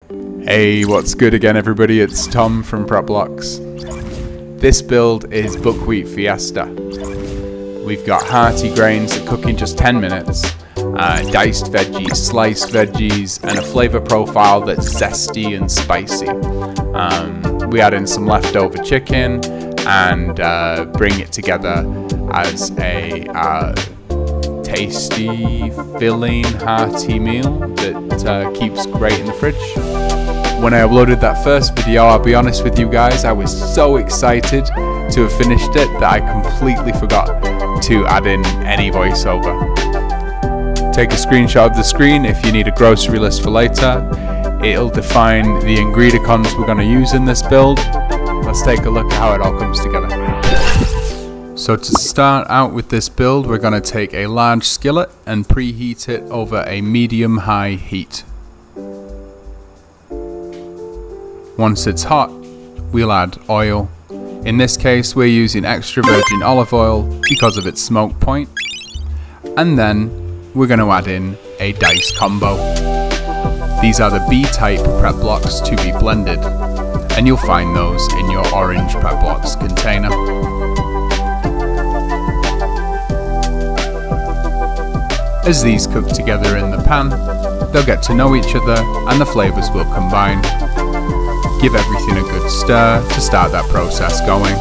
Hey, what's good again everybody, it's Tom from PREPBLOX. This build is Buckwheat Fiesta. We've got hearty grains that cook in just 10 minutes, diced veggies, sliced veggies, and a flavour profile that's zesty and spicy. We add in some leftover chicken and bring it together as a tasty, filling, hearty meal that keeps great in the fridge. When I uploaded that first video, I'll be honest with you guys, I was so excited to have finished it that I completely forgot to add in any voiceover. Take a screenshot of the screen if you need a grocery list for later. It'll define the ingredients we're going to use in this build. Let's take a look at how it all comes together. So to start out with this build, we're going to take a large skillet and preheat it over a medium-high heat. Once it's hot, we'll add oil. In this case, we're using extra virgin olive oil because of its smoke point. And then we're going to add in a dice combo. These are the B-type PREPBLOX to be blended, and you'll find those in your orange PREPBLOX container. As these cook together in the pan, they'll get to know each other and the flavours will combine. Give everything a good stir to start that process going.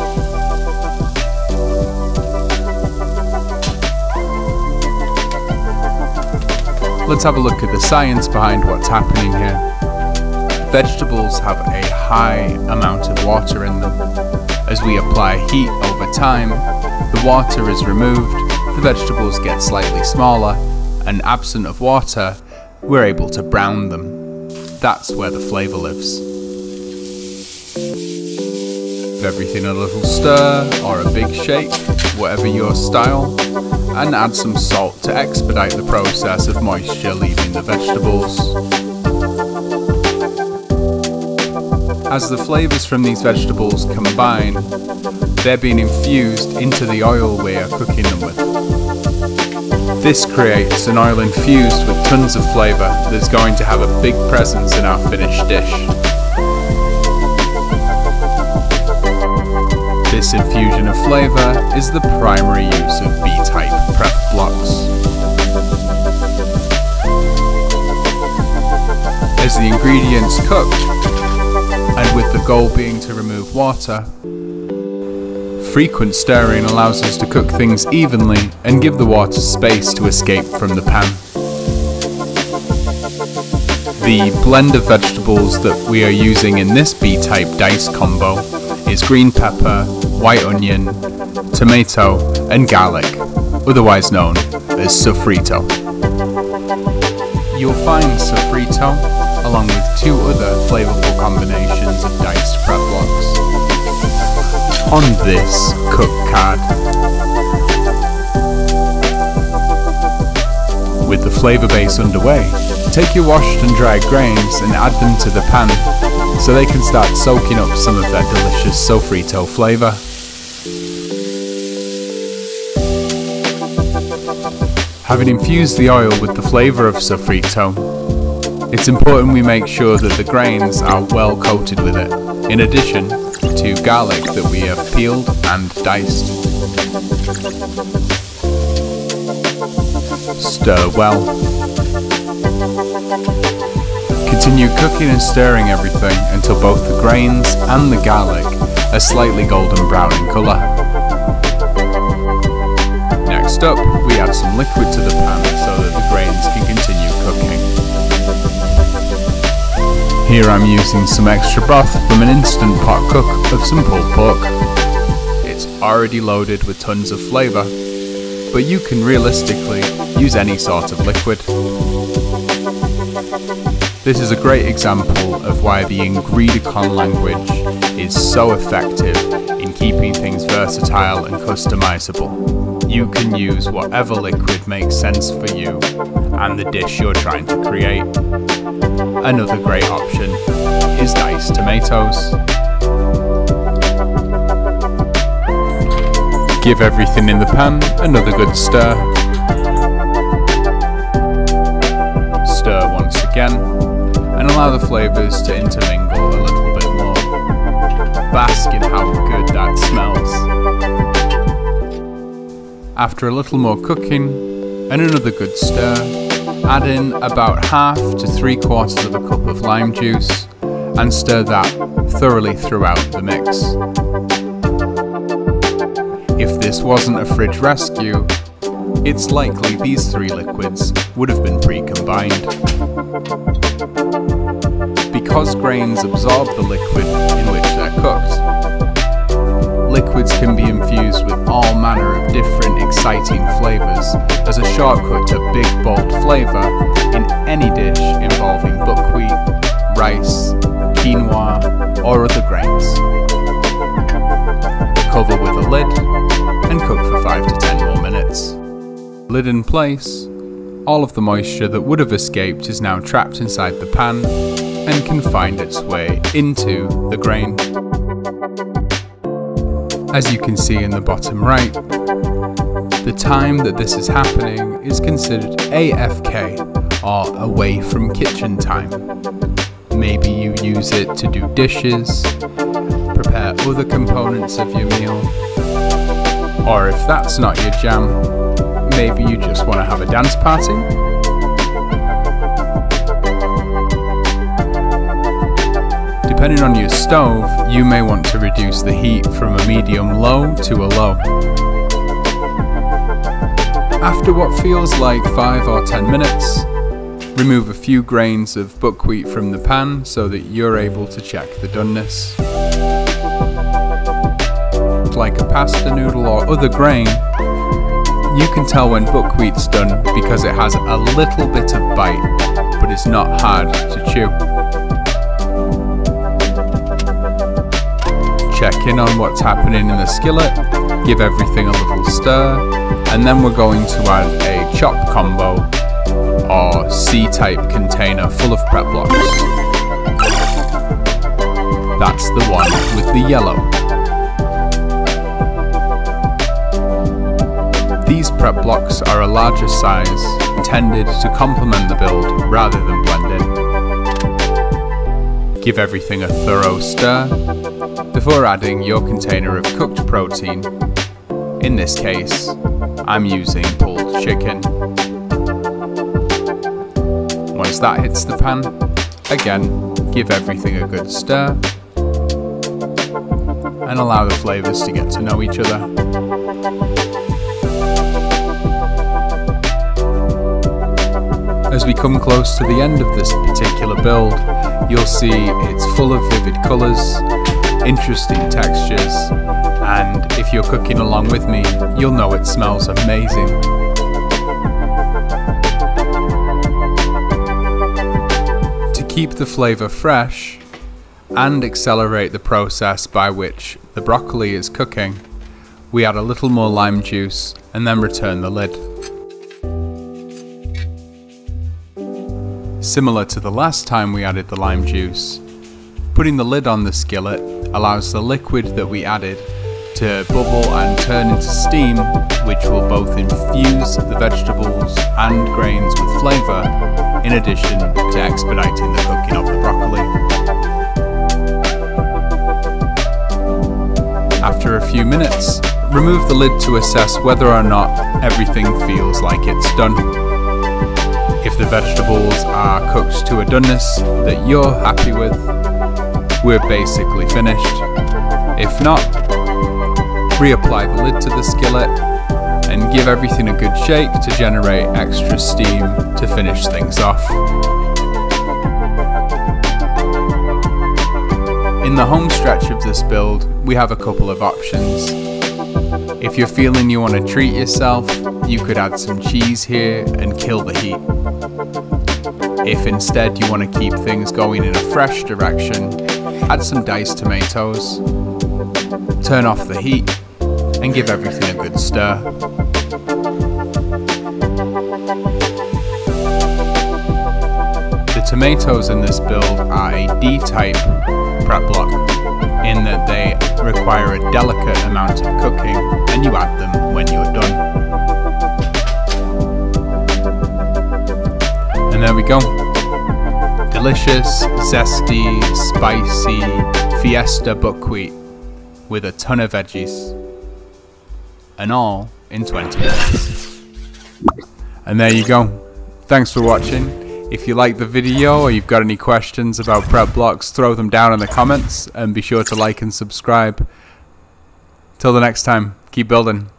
Let's have a look at the science behind what's happening here. Vegetables have a high amount of water in them. As we apply heat over time, the water is removed, the vegetables get slightly smaller, and absent of water, we're able to brown them. That's where the flavour lives. Give everything a little stir or a big shake, whatever your style, and add some salt to expedite the process of moisture leaving the vegetables. As the flavours from these vegetables combine, they're being infused into the oil we are cooking them with. This creates an oil infused with tons of flavour that's going to have a big presence in our finished dish. This infusion of flavour is the primary use of B-type PREPBLOX. As the ingredients cook, and with the goal being to remove water, frequent stirring allows us to cook things evenly and give the water space to escape from the pan. The blend of vegetables that we are using in this B-type dice combo is green pepper, white onion, tomato and garlic, otherwise known as sofrito. You'll find sofrito along with two other flavourful combinations of diced PREPBLOX on this cook card. With the flavour base underway, take your washed and dried grains and add them to the pan so they can start soaking up some of that delicious sofrito flavour. Having infused the oil with the flavour of sofrito, it's important we make sure that the grains are well coated with it, in addition to garlic that we have peeled and diced. Stir well. Continue cooking and stirring everything until both the grains and the garlic are slightly golden brown in colour. Next up, we add some liquid to the pan so that the grains can continue cooking. Here I'm using some extra broth from an instant pot cook of some pulled pork. It's already loaded with tons of flavour, but you can realistically use any sort of liquid. This is a great example of why the ingredient language is so effective in keeping things versatile and customizable. You can use whatever liquid makes sense for you and the dish you're trying to create. Another great option is diced tomatoes. Give everything in the pan another good stir. Stir once again, and and allow the flavours to intermingle a little bit more. Bask in how good that smells. After a little more cooking and another good stir, add in about half to 3/4 of a cup of lime juice and stir that thoroughly throughout the mix. If this wasn't a fridge rescue, it's likely these three liquids would have been pre-combined. Because grains absorb the liquid in which they're cooked, liquids can be infused with all manner of different exciting flavours as a shortcut to big bold flavour in any dish involving buckwheat, rice, quinoa or other grains. Cover with a lid and cook for 5 to 10 more minutes. Lid in place, all of the moisture that would have escaped is now trapped inside the pan and can find its way into the grain. As you can see in the bottom right, the time that this is happening is considered AFK, or away from kitchen time. Maybe you use it to do dishes, prepare other components of your meal, or if that's not your jam, maybe you just want to have a dance party? Depending on your stove, you may want to reduce the heat from a medium-low to a low. After what feels like 5 or 10 minutes, remove a few grains of buckwheat from the pan so that you're able to check the doneness. Like a pasta noodle or other grain, you can tell when buckwheat's done because it has a little bit of bite, but it's not hard to chew. Check in on what's happening in the skillet, give everything a little stir, and then we're going to add a chop combo or C-type container full of PREPBLOX. That's the one with the yellow. These PREPBLOX are a larger size, intended to complement the build rather than blend in. Give everything a thorough stir before adding your container of cooked protein. In this case, I'm using pulled chicken. Once that hits the pan, again, give everything a good stir and allow the flavours to get to know each other. As we come close to the end of this particular build, you'll see it's full of vivid colours, interesting textures, and if you're cooking along with me, you'll know it smells amazing. To keep the flavour fresh and accelerate the process by which the broccoli is cooking, we add a little more lime juice and then return the lid. Similar to the last time we added the lime juice, putting the lid on the skillet allows the liquid that we added to bubble and turn into steam, which will both infuse the vegetables and grains with flavour, in addition to expediting the cooking of the broccoli. After a few minutes, remove the lid to assess whether or not everything feels like it's done. If the vegetables are cooked to a doneness that you're happy with, we're basically finished. If not, reapply the lid to the skillet and give everything a good shake to generate extra steam to finish things off. In the home stretch of this build, we have a couple of options. If you're feeling you want to treat yourself, you could add some cheese here and kill the heat. If instead you want to keep things going in a fresh direction, add some diced tomatoes, turn off the heat, and give everything a good stir. The tomatoes in this build are a D-type PREPBLOX, in that they require a delicate amount of cooking and you add them when you're done. And there we go. delicious, zesty, spicy Fiesta buckwheat with a ton of veggies, and all in 20 minutes. And there you go. Thanks for watching. If you liked the video or you've got any questions about PREPBLOX, throw them down in the comments, and be sure to like and subscribe. Till the next time, keep building.